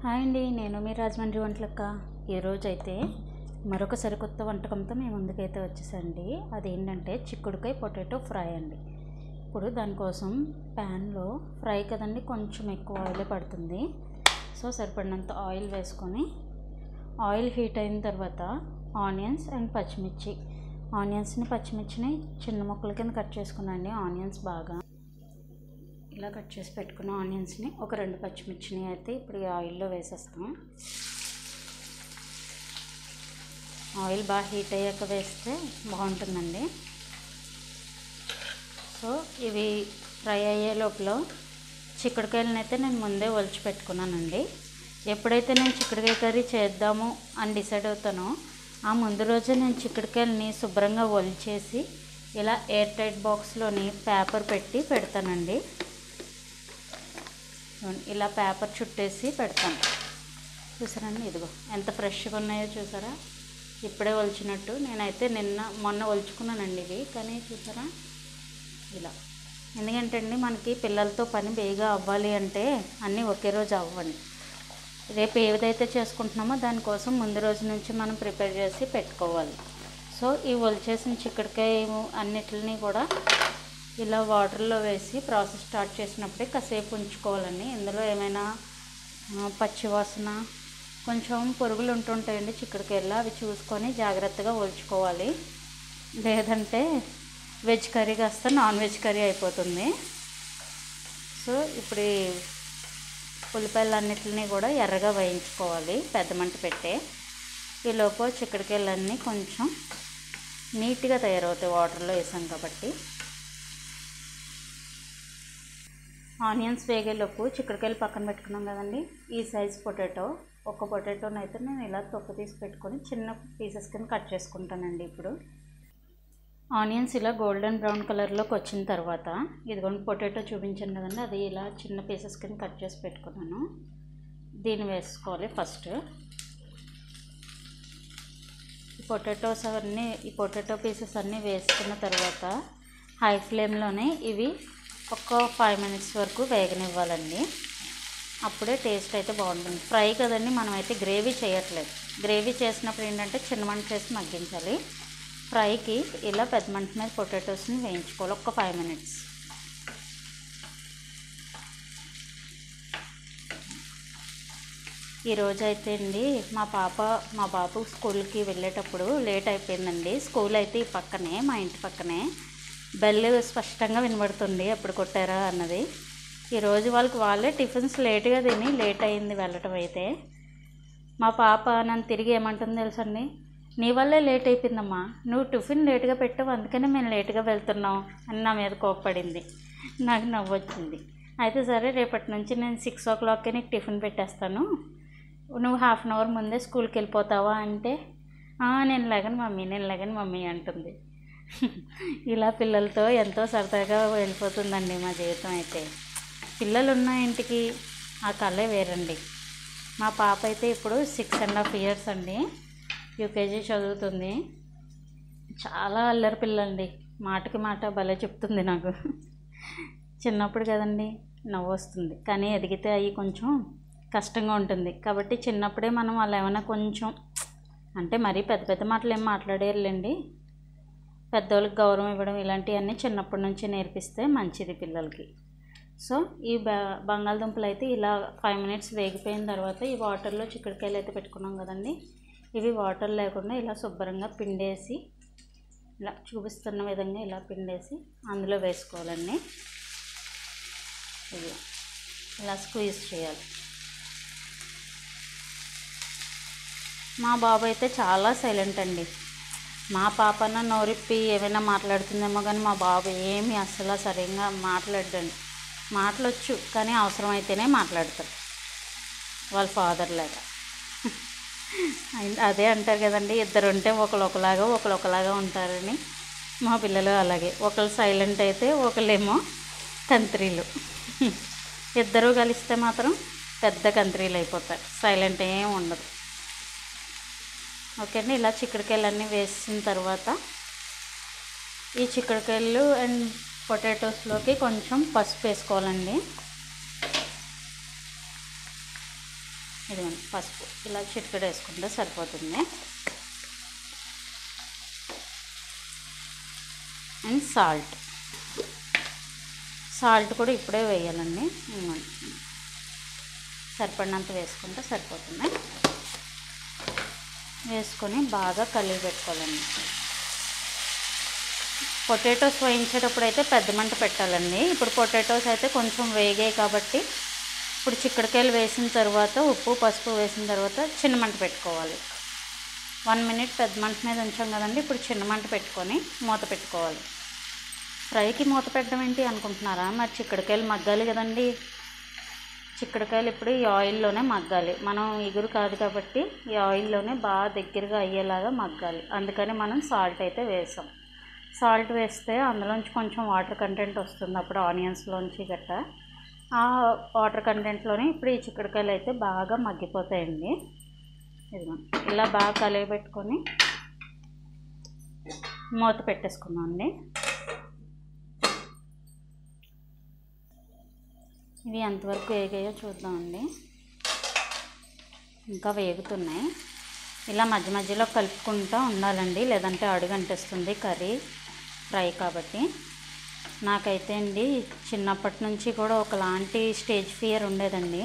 Hi అండి, నేను మీ రాజమండ్రి వంటలక్క. ఈరోజైతే మరొక సరికొత్త వంటకంతో మీ ముందుకైతే వచ్చేసండి. అదేంటంటే చిక్కుడుకాయ పొటాటో ఫ్రై అండి. ఇప్పుడు దానికోసం ప్యాన్లో ఫ్రై కదండి, కొంచెం ఎక్కువ ఆయిల్ పడుతుంది. సో సరిపడినంత ఆయిల్ వేసుకొని, ఆయిల్ హీట్ అయిన తర్వాత ఆనియన్స్ అండ్ పచ్చిమిర్చి, పచ్చిమిర్చిని చిన్న ముక్కల కింద కట్ చేసుకున్నాండి. ఆనియన్స్ బాగా ఇలా కట్ చేసి పెట్టుకున్న ఆనియన్స్ని, ఒక 2 పచ్చిమిర్చిని అయితే ఇప్పుడు ఈ ఆయిల్లో వేసేస్తాం. ఆయిల్ బాగా హీట్ అయ్యాక వేస్తే బాగుంటుందండి. సో ఇవి ఫ్రై అయ్యే లోపల చిక్కుడుకాయలను అయితే నేను ముందే ఒలిచి పెట్టుకున్నానండి. ఎప్పుడైతే నేను చిక్కుడుకాయ కర్రీ చేద్దాము అని డిసైడ్ అవుతానో ఆ ముందు రోజే నేను చిక్కుడుకాయలని శుభ్రంగా ఒలిచేసి ఇలా ఎయిర్ టైట్ బాక్స్లోని పేపర్ పెట్టి పెడతానండి. ఇలా పేపర్ చుట్టేసి పెడతాను. చూసారండి, ఇదిగో ఎంత ఫ్రెష్గా ఉన్నాయో చూసారా, ఇప్పుడే ఒలిచినట్టు. నేనైతే మొన్న ఒలుచుకున్నానండి ఇవి, కానీ చూసారా ఇలా. ఎందుకంటే అండి మనకి పిల్లలతో పని బేగా అవ్వాలి అంటే అన్నీ ఒకే రోజు అవ్వండి. రేపు ఏదైతే చేసుకుంటున్నామో దానికోసం ముందు రోజు నుంచి మనం ప్రిపేర్ చేసి పెట్టుకోవాలి. సో ఈ ఒలిచేసిన చిక్కుడుకాయ అన్నిటిని కూడా ఇలా వాటర్లో వేసి ప్రాసెస్ స్టార్ట్ చేసినప్పుడే కాసేపు ఉంచుకోవాలండి. ఇందులో ఏమైనా పచ్చివాసన, కొంచెం పురుగులు ఉంటుంటాయండి చిక్కుడుకాయలు, అవి చూసుకొని జాగ్రత్తగా ఒలుచుకోవాలి. లేదంటే వెజ్ కర్రీ కాస్త నాన్ వెజ్ కర్రీ అయిపోతుంది. సో ఇప్పుడు ఈ ఉల్లిపాయలన్నిటిని కూడా ఎర్రగా వేయించుకోవాలి పెద్ద మంట పెట్టే. ఈలోపు చిక్కుడుకాయలన్నీ కొంచెం నీట్గా తయారవుతాయి వాటర్లో వేసాం కాబట్టి. ఆనియన్స్ వేగేలోపు చిక్కుడుకాయలు పక్కన పెట్టుకున్నాం కదండి. ఈ సైజ్ పొటాటో, ఒక పొటాటోని అయితే నేను ఇలా తొక్క తీసి పెట్టుకొని చిన్న పీసెస్ కింద కట్ చేసుకుంటానండి. ఇప్పుడు ఆనియన్స్ ఇలా గోల్డెన్ బ్రౌన్ కలర్లోకి వచ్చిన తర్వాత, ఇదిగోండి పొటాటో చూపించాను కదండి, అది ఇలా చిన్న పీసెస్ కింద కట్ చేసి పెట్టుకున్నాను. దీన్ని వేసుకోవాలి ఫస్ట్. ఈ పొటాటో పీసెస్ అన్నీ వేసుకున్న తర్వాత హై ఫ్లేమ్లోనే ఇవి ఒక 5 minutes వరకు వేగనివ్వాలండి. అప్పుడే టేస్ట్ అయితే బాగుంటుంది. ఫ్రై కదండి, మనమైతే గ్రేవీ చేయట్లేదు. గ్రేవీ చేసినప్పుడు ఏంటంటే చిన్న మంట చేసి మగ్గించాలి. ఫ్రైకి ఇలా పెద్ద మంట మీద పొటాటోస్ని వేయించుకోవాలి ఒక 5 minutes. ఈరోజు అయితే అండి మా బాబు స్కూల్కి వెళ్ళేటప్పుడు లేట్ అయిపోయిందండి. స్కూల్ అయితే ఈ పక్కనే, మా ఇంటి పక్కనే. బెల్ స్పష్టంగా వినబడుతుంది ఎప్పుడు కొట్టారా అన్నది. ఈరోజు వాళ్ళే టిఫిన్స్ లేట్గా తిని లేట్ అయింది వెళ్ళటం. అయితే మా పాప నన్ను తిరిగి ఏమంటుంది తెలుసండి, నీ వల్లే లేట్ అయిపోయిందమ్మా, నువ్వు టిఫిన్ లేట్గా పెట్టావు అందుకనే మేము లేట్గా వెళ్తున్నాం అని నా మీద కోప్పడింది. నాకు నవ్వొచ్చింది. అయితే సరే, రేపటి నుంచి నేను 6 o'clockకే నీకు టిఫిన్ పెట్టేస్తాను, నువ్వు 1/2 hour ముందే స్కూల్కి వెళ్ళిపోతావా అంటే, నేను లెగను మమ్మీ అంటుంది. ఇలా పిల్లలతో ఎంతో సరదాగా వెళ్ళిపోతుందండి మా జీవితం. అయితే పిల్లలు ఉన్న ఇంటికి ఆ కళే వేరండి. మా పాప అయితే ఇప్పుడు 6.5 years అండి, యూకేజీ చదువుతుంది. చాలా అల్లరి పిల్లండి, మాటకి మాట భలే చెప్తుంది నాకు. చిన్నప్పుడు కదండి నవ్వు వస్తుంది, కానీ ఎదిగితే అవి కొంచెం కష్టంగా ఉంటుంది. కాబట్టి చిన్నప్పుడే మనం వాళ్ళు ఏమైనా కొంచెం అంటే మరీ పెద్ద పెద్ద మాటలు ఏం మాట్లాడేరులేండి, పెద్దోళ్ళకి గౌరవం ఇవ్వడం ఇలాంటివన్నీ చిన్నప్పటి నుంచి నేర్పిస్తే మంచిది పిల్లలకి. సో ఈ బంగాళదుంపలు అయితే ఇలా 5 minutes వేగిపోయిన తర్వాత ఈ వాటర్లో చిక్కుడుకాయలు అయితే పెట్టుకున్నాం కదండి, ఇవి వాటర్ లేకుండా ఇలా శుభ్రంగా పిండేసి, ఇలా చూపిస్తున్న విధంగా ఇలా పిండేసి అందులో వేసుకోవాలండి. ఇలా స్క్వీజ్ చేయాలి. మా బాబు అయితే చాలా సైలెంట్ అండి. మా పాపన నోరిప్పి ఏమైనా మాట్లాడుతుందేమో కానీ మా బాబు ఏమీ అసలు సరిగ్గా మాట్లాడండి. మాటలొచ్చు కానీ అవసరం అయితేనే మాట్లాడతారు, వాళ్ళ ఫాదర్ లాగా. అదే అంటారు కదండి, ఇద్దరు ఉంటే ఒకళ్ళొకలాగా ఉంటారని. మా పిల్లలు అలాగే, ఒకళ్ళు సైలెంట్ అయితే ఒకళ్ళేమో కంత్రీలు. ఇద్దరూ కలిస్తే మాత్రం పెద్ద కంత్రీలు అయిపోతారు, సైలెంట్ ఏం ఉండదు. ఓకే అండి, ఇలా చిక్కుడుకాయలన్నీ వేసిన తర్వాత ఈ చిక్కుడుకాయలు అండ్ పొటాటోస్లోకి కొంచెం పసుపు వేసుకోవాలండి. ఇదిగోండి పసుపు ఇలా చిటికెడు వేసుకుంటే సరిపోతుంది. అండ్ సాల్ట్ కూడా ఇప్పుడే వేయాలండి. సరిపడినంత వేసుకుంటే సరిపోతుంది. వేసుకొని బాగా కలిపి పెట్టుకోవాలండి. పొటాటోస్ వేయించేటప్పుడు అయితే పెద్ద మంట పెట్టాలండి. ఇప్పుడు పొటాటోస్ అయితే కొంచెం వేగాయి కాబట్టి ఇప్పుడు చిక్కుడుకాయలు వేసిన తర్వాత ఉప్పు పసుపు వేసిన తర్వాత చిన్న మంట పెట్టుకోవాలి. 1 మినిట్ పెద్ద మంట మీద ఉంచాం కదండి. ఇప్పుడు చిన్న మంట పెట్టుకొని మూత పెట్టుకోవాలి. ఫ్రైకి మూత పెట్టడం ఏంటి అనుకుంటున్నారా? మరి చిక్కుడుకాయలు మగ్గాలి కదండి. చిక్కుడుకాయలు ఇప్పుడు ఈ ఆయిల్లోనే మగ్గాలి. మనం ఎగురు కాదు కాబట్టి ఈ ఆయిల్లోనే బాగా దగ్గరగా అయ్యేలాగా మగ్గాలి. అందుకని మనం సాల్ట్ అయితే వేసాం. సాల్ట్ వేస్తే అందులోంచి కొంచెం వాటర్ కంటెంట్ వస్తుంది అప్పుడు ఆనియన్స్లోంచి గట్ట. ఆ వాటర్ కంటెంట్లోనే ఇప్పుడు ఈ చిక్కుడుకాయలు అయితే బాగా మగ్గిపోతాయండి. ఇదిగో ఇలా బాగా కలిపి పెట్టుకొని మూత పెట్టేసుకున్నాం అండి. ఇవి ఎంతవరకు వేగాయో చూద్దామండి. ఇంకా వేగుతున్నాయి. ఇలా మధ్య మధ్యలో కలుపుకుంటూ ఉండాలండి, లేదంటే అడుగు అంటేస్తుంది కర్రీ ఫ్రై కాబట్టి. నాకైతే అండి చిన్నప్పటి నుంచి కూడా ఒకలాంటి స్టేజ్ ఫియర్ ఉండేదండి.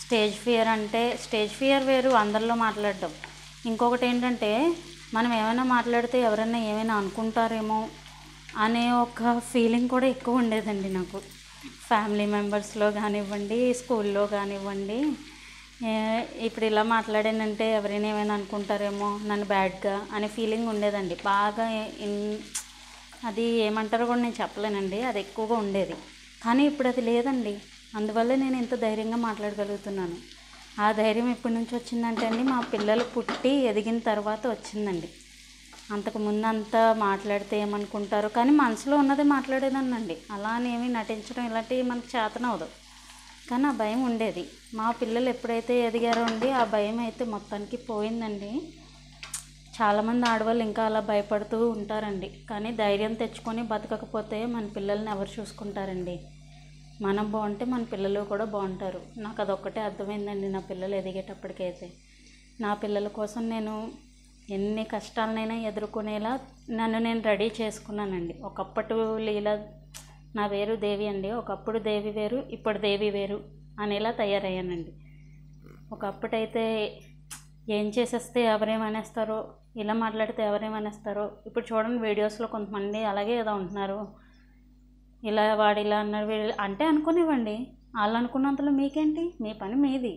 స్టేజ్ ఫియర్ అంటే స్టేజ్ ఫియర్ వేరు, అందరిలో మాట్లాడడం. ఇంకొకటి ఏంటంటే మనం ఏమైనా మాట్లాడితే ఎవరైనా ఏమైనా అనుకుంటారేమో అనే ఒక ఫీలింగ్ కూడా ఎక్కువ ఉండేదండి నాకు. ఫ్యామిలీ మెంబర్స్లో కానివ్వండి, స్కూల్లో కానివ్వండి. ఇప్పుడు ఇలా మాట్లాడానంటే ఎవరైనా ఏమైనా అనుకుంటారేమో నన్ను బ్యాడ్గా అనే ఫీలింగ్ ఉండేదండి బాగా. అది ఏమంటారో కూడా నేను చెప్పలేనండి, అది ఎక్కువగా ఉండేది. కానీ ఇప్పుడు అది లేదండి. అందువల్ల నేను ఇంత ధైర్యంగా మాట్లాడగలుగుతున్నాను. ఆ ధైర్యం ఎప్పటి నుంచి వచ్చిందంటే అండి మా పిల్లలు పుట్టి ఎదిగిన తర్వాత వచ్చిందండి. అంతకుముందు అంతా మాట్లాడితే ఏమనుకుంటారు, కానీ మనసులో ఉన్నదే మాట్లాడేదాన్నండి. అలా అనేమి నటించడం ఇలాంటివి మనకు చేతనవదు. కానీ ఆ భయం ఉండేది. మా పిల్లలు ఎప్పుడైతే ఎదిగారో అండి ఆ భయం అయితే మొత్తానికి పోయిందండి. చాలామంది ఆడవాళ్ళు ఇంకా అలా భయపడుతూ ఉంటారండి. కానీ ధైర్యం తెచ్చుకొని బతకకపోతే మన పిల్లల్ని ఎవరు చూసుకుంటారండి? మనం బాగుంటే మన పిల్లలు కూడా బాగుంటారు. నాకు అదొక్కటే అర్థమైందండి నా పిల్లలు ఎదిగేటప్పటికైతే. నా పిల్లల కోసం నేను ఎన్ని కష్టాలనైనా ఎదుర్కొనేలా నన్ను నేను రెడీ చేసుకున్నానండి. ఒకప్పుడు లీల నా వేరు దేవి అండి. ఒకప్పుడు దేవి వేరు, ఇప్పుడు దేవి వేరు అనేలా తయారయ్యానండి. ఒకప్పుడైతే ఏం చేసేస్తే ఎవరేమనేస్తారో, ఇలా మాట్లాడితే ఎవరేమనేస్తారో. ఇప్పుడు చూడండి వీడియోస్లో కొంతమంది అలాగే ఏదో ఉంటున్నారు. ఇలా వాడు ఇలా అన్నారు వీళ్ళు అంటే అనుకునివ్వండి. వాళ్ళు అనుకున్నంతలో మీకేంటి? మీ పని మీది,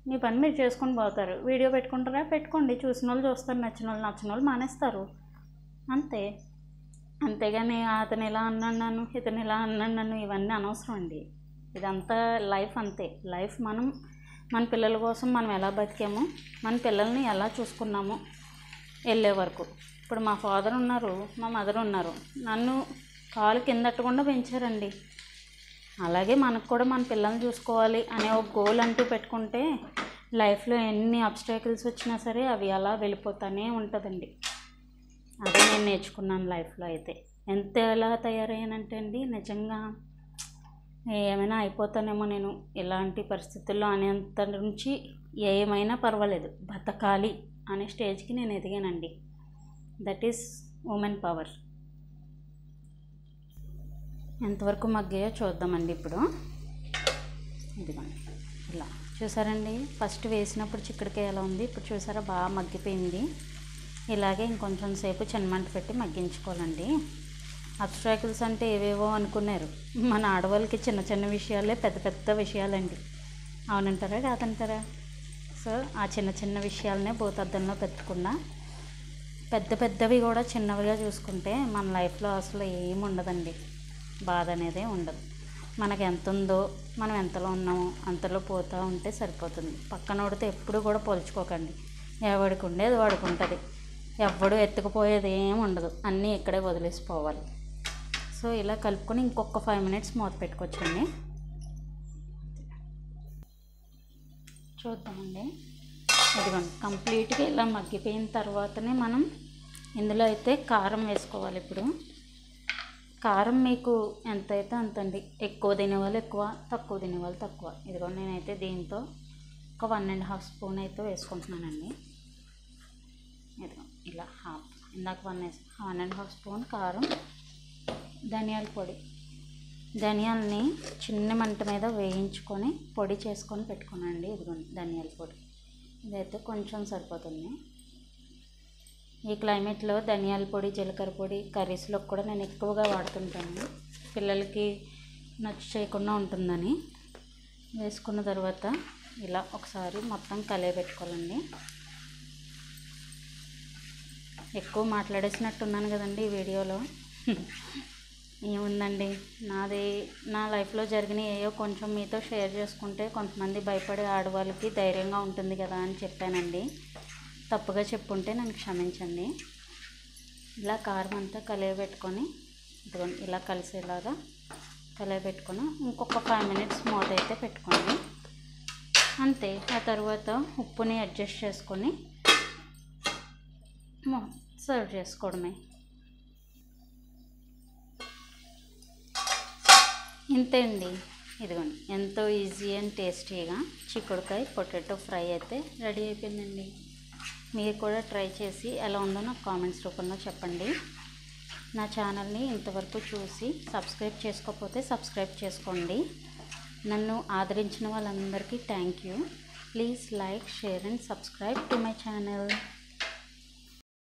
మీ పని మీరు చేసుకొని పోతారు. వీడియో పెట్టుకుంటారా, పెట్టుకోండి. చూసిన వాళ్ళు చూస్తారు, నచ్చిన వాళ్ళు మానేస్తారు, అంతే. అంతేగాని అతను ఇలా అన్నాడు నన్ను, ఇతను ఇలా అన్నాడు నన్ను, ఇవన్నీ అనవసరం అండి. ఇదంతా లైఫ్ అంతే. లైఫ్ మన పిల్లల కోసం మనం ఎలా బతికామో, మన పిల్లల్ని ఎలా చూసుకున్నామో వెళ్ళే వరకు. ఇప్పుడు మా ఫాదర్ ఉన్నారు, మా మదర్ ఉన్నారు, నన్ను కాలు కిందట్టకుండా పెంచారండి. అలాగే మనకు కూడా మన పిల్లల్ని చూసుకోవాలి అనే ఒక గోల్ అంటూ పెట్టుకుంటే లైఫ్లో ఎన్ని అబ్స్టాకిల్స్ వచ్చినా సరే అవి అలా వెళ్ళిపోతూనే ఉంటుందండి. అదే నేను నేర్చుకున్నాను లైఫ్లో. అయితే ఎంత ఎలా తయారయ్యానంటే అండి నిజంగా ఏమైనా అయిపోతానేమో నేను ఇలాంటి పరిస్థితుల్లో అనేంత నుంచి ఏమైనా పర్వాలేదు బతకాలి అనే స్టేజ్కి నేను ఎదిగానండి. That is women power. ఎంతవరకు మగ్గాయో చూద్దామండి. ఇప్పుడు ఇదిగోండి ఇలా చూసారండి. ఫస్ట్ వేసినప్పుడు చిక్కుడుకాయ ఎలా ఉంది, ఇప్పుడు చూసారా బాగా మగ్గిపోయింది. ఇలాగే ఇంకొంచెం సేపు చిన్నమంట పెట్టి మగ్గించుకోవాలండి. అబ్స్ట్రాకిల్స్ అంటే ఏవేవో అనుకున్నారు. మన ఆడవాళ్ళకి చిన్న చిన్న విషయాలే పెద్ద పెద్ద విషయాలండి. అవునంటారా కాదంటారా? సో ఆ చిన్న చిన్న విషయాలనే భూతద్దంలో పెట్టుకున్నా పెద్ద పెద్దవి కూడా చిన్నవిగా చూసుకుంటే మన లైఫ్లో అసలు ఏమి ఉండదండి. బాధ అనేదే ఉండదు. మనకు ఎంత ఉందో మనం ఎంతలో ఉన్నామో అంతలో పోతూ ఉంటే సరిపోతుంది. పక్కనోడితో ఎప్పుడు కూడా పోల్చుకోకండి. ఎవడికి ఉండేది వాడికి ఉంటుంది. ఎవడు ఎత్తుకుపోయేది ఏమి ఉండదు. అన్నీ ఇక్కడే వదిలేసిపోవాలి. సో ఇలా కలుపుకొని ఇంకొక 5 మినిట్స్ మూత పెట్టుకోవచ్చండి. చూద్దామండి. ఇదిగోండి కంప్లీట్గా ఇలా మగ్గిపోయిన తర్వాతనే మనం ఇందులో అయితే కారం వేసుకోవాలి. ఇప్పుడు కారం మీకు ఎంత అయితే అంతండి. ఎక్కువ తినేవాళ్ళు ఎక్కువ, తక్కువ తినేవాళ్ళు తక్కువ. ఇదిగోండి నేనైతే దీంతో ఒక 1.5 స్పూన్ అయితే వేసుకుంటున్నానండి. ఇలా హాఫ్, ఇందాక 1.5 స్పూన్ కారం. ధనియాల పొడి, ధనియాలని చిన్న మంట మీద వేయించుకొని పొడి చేసుకొని పెట్టుకున్నానండి. ఇదిగోండి ధనియాల పొడి, ఇదైతే కొంచెం సరిపోతుంది. ఈ క్లైమేట్లో ధనియాల పొడి, జీలకర్ర పొడి కర్రీస్లో కూడా నేను ఎక్కువగా వాడుతుంటాను, పిల్లలకి నచ్చి చేయకుండా ఉంటుందని. వేసుకున్న తర్వాత ఇలా ఒకసారి మొత్తం కలియబెట్టుకోవాలండి. ఎక్కువ మాట్లాడేసినట్టున్నాను కదండి ఈ వీడియోలో. ఏముందండి, నా లైఫ్లో జరిగిన ఏయో కొంచెం మీతో షేర్ చేసుకుంటే కొంతమంది భయపడే ఆడవాళ్ళకి ధైర్యంగా ఉంటుంది కదా అని చెప్పానండి. తప్పుగా చెప్పుంటే నన్ను క్షమించండి. ఇలా కారం అంతా కలియబెట్టుకొని ఇలా కలిసేలాగా కలియబెట్టుకొని ఇంకొక 5 మినిట్స్ మూత అయితే పెట్టుకోండి. అంతే. ఆ తర్వాత ఉప్పుని అడ్జస్ట్ చేసుకొని సర్వ్ చేసుకోవడమే. ఇంతే అండి. ఇదిగోండి ఎంతో ఈజీ అండ్ టేస్టీగా చిక్కుడుకాయ పొటాటో ఫ్రై అయితే రెడీ అయిపోయిందండి. మీరు కూడా ట్రై చేసి ఎలా ఉందో నాకు కామెంట్స్ రూపంలో చెప్పండి. నా ఛానల్ని ఇంతవరకు చూసి సబ్స్క్రైబ్ చేసుకోకపోతే సబ్స్క్రైబ్ చేసుకోండి. నన్ను ఆదరించిన వాళ్ళందరికీ thank you. Please like, share and subscribe to my channel.